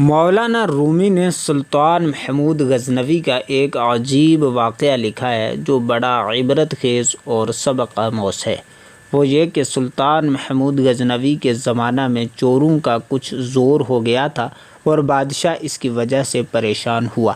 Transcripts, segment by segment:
مولانا رومی نے سلطان محمود غزنوی کا ایک عجیب واقعہ لکھا ہے جو بڑا عبرت خیز اور سبق آموز ہے۔ وہ یہ کہ سلطان محمود غزنوی کے زمانہ میں چوروں کا کچھ زور ہو گیا تھا اور بادشاہ اس کی وجہ سے پریشان ہوا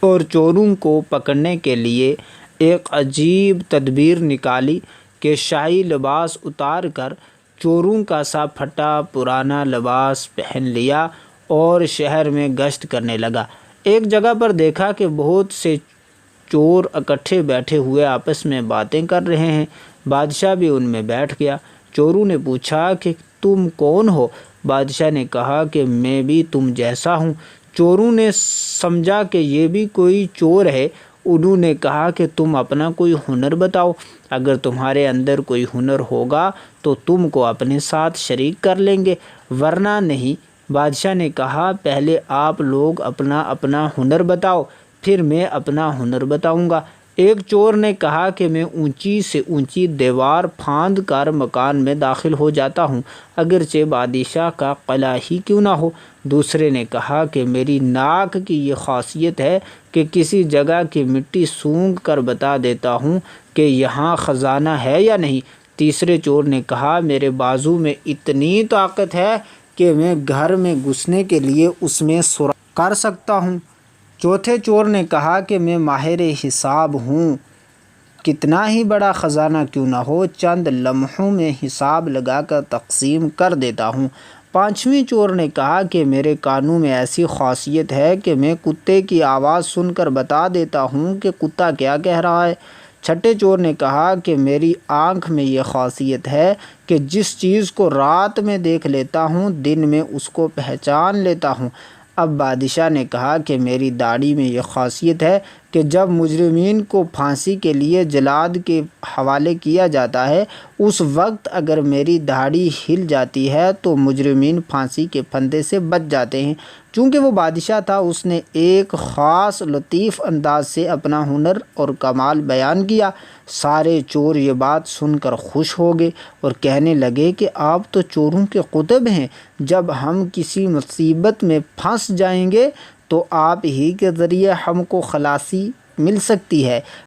اور چوروں کو پکڑنے کے لیے ایک عجیب تدبیر نکالی کہ شاہی لباس اتار کر چوروں کا سا پھٹا پرانا لباس پہن لیا اور شہر میں گشت کرنے لگا۔ ایک جگہ پر دیکھا کہ بہت سے چور اکٹھے بیٹھے ہوئے آپس میں باتیں کر رہے ہیں۔ بادشاہ بھی ان میں بیٹھ گیا۔ چوروں نے پوچھا کہ تم کون ہو؟ بادشاہ نے کہا کہ میں بھی تم جیسا ہوں۔ چوروں نے سمجھا کہ یہ بھی کوئی چور ہے۔ انہوں نے کہا کہ تم اپنا کوئی ہنر بتاؤ، اگر تمہارے اندر کوئی ہنر ہوگا تو تم کو اپنے ساتھ شریک کر لیں گے، ورنہ نہیں۔ بادشاہ نے کہا پہلے آپ لوگ اپنا اپنا ہنر بتاؤ، پھر میں اپنا ہنر بتاؤں گا۔ ایک چور نے کہا کہ میں اونچی سے اونچی دیوار پھاند کر مکان میں داخل ہو جاتا ہوں، اگرچہ بادشاہ کا قلعہ ہی کیوں نہ ہو۔ دوسرے نے کہا کہ میری ناک کی یہ خاصیت ہے کہ کسی جگہ کی مٹی سونگھ کر بتا دیتا ہوں کہ یہاں خزانہ ہے یا نہیں۔ تیسرے چور نے کہا میرے بازو میں اتنی طاقت ہے کہ میں گھر میں گھسنے کے لیے اس میں سوراخ کر سکتا ہوں۔ چوتھے چور نے کہا کہ میں ماہر حساب ہوں، کتنا ہی بڑا خزانہ کیوں نہ ہو چند لمحوں میں حساب لگا کر تقسیم کر دیتا ہوں۔ پانچویں چور نے کہا کہ میرے کانوں میں ایسی خاصیت ہے کہ میں کتے کی آواز سن کر بتا دیتا ہوں کہ کتا کیا کہہ رہا ہے۔ چھٹے چور نے کہا کہ میری آنکھ میں یہ خاصیت ہے کہ جس چیز کو رات میں دیکھ لیتا ہوں دن میں اس کو پہچان لیتا ہوں۔ اب بادشاہ نے کہا کہ میری داڑھی میں یہ خاصیت ہے کہ جب مجرمین کو پھانسی کے لیے جلاد کے حوالے کیا جاتا ہے اس وقت اگر میری داڑھی ہل جاتی ہے تو مجرمین پھانسی کے پھندے سے بچ جاتے ہیں۔ چونکہ وہ بادشاہ تھا اس نے ایک خاص لطیف انداز سے اپنا ہنر اور کمال بیان کیا۔ سارے چور یہ بات سن کر خوش ہو گئے اور کہنے لگے کہ آپ تو چوروں کے قطب ہیں، جب ہم کسی مصیبت میں پھنس جائیں گے تو آپ ہی کے ذریعے ہم کو خلاصی مل سکتی ہے۔